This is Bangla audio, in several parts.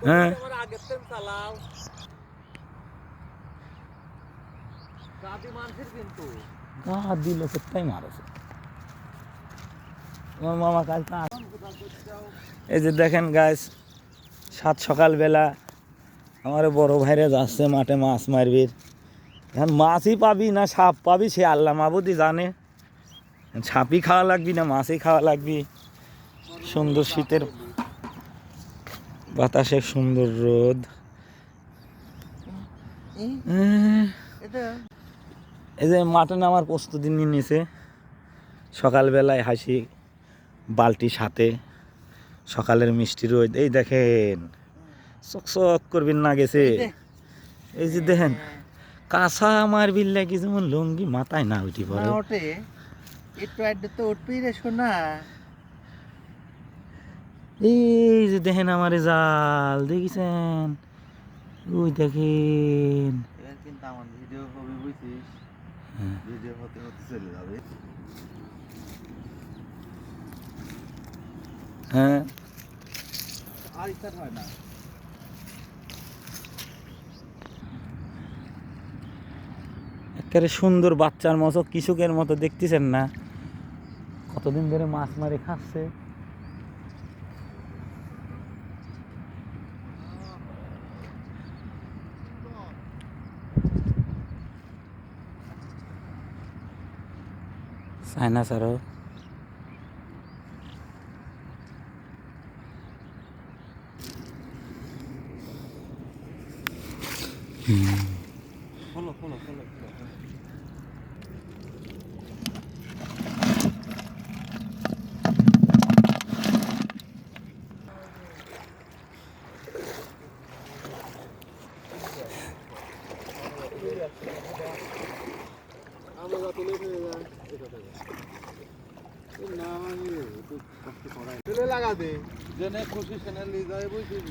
হ্যাঁ দিল সেটাই মারেছে আমার মামা কাজ। এই যে দেখেন গাছ, সাত সকালবেলা আমার বড় ভাইরা যাচ্ছে মাঠে মাছ মারবি। এখন মাছই পাবি না সাপ পাবি সে আল্লাহ মাবুদি জানে। সাপই খাওয়া লাগবি না মাছই খাওয়া লাগবি। সুন্দর শীতের বাতাসে সুন্দর রোদ। এই যে মাঠে নামার প্রস্তুতি নিয়ে নিয়েছে। সকালবেলায় হাসি বালতি সাথে, সকালের মিষ্টি রোদ। এই দেখেন চকচক করবেন না গেছে। এই যে দেখেন কাঁচা আমার বিল্লা কি যেমন লুঙ্গি মাথায় না উঠি পড়ে ওঠে একটু আড্ডে তো উঠবেই রে শোনা। এই যে দেখেন আমার জাল দেখেছেন, ওই দেখেন। এবার কিন্তু আমার ভিডিও হবে বুঝছিস, ভিডিও হতে হতে চলে যাবে। হ্যাঁ আর স্টার্ট হয় না। একেবারে সুন্দর বাচ্চার মতো কৃষকের মতো দেখতেছেন না, কতদিন ধরে মাছ মারে খাচ্ছে। চায়না ছাড়াও খোলো খোলো খোলো খোলো। লাগা দে জেনে খুশি সেনে লি যায় বুঝছিস।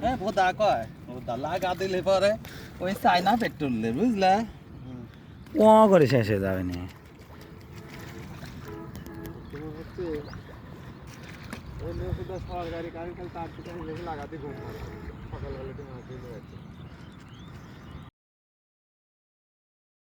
হ্যাঁ ভোদা কয় ভোদা লাগা দিলে পরে ওই চায়না পেট্রোল লে বুঝলা। ও করে শেষ হয়ে যাবে না। সরকারি গাড়ি খালি তার লাগাতে ঘুম সকালবেলা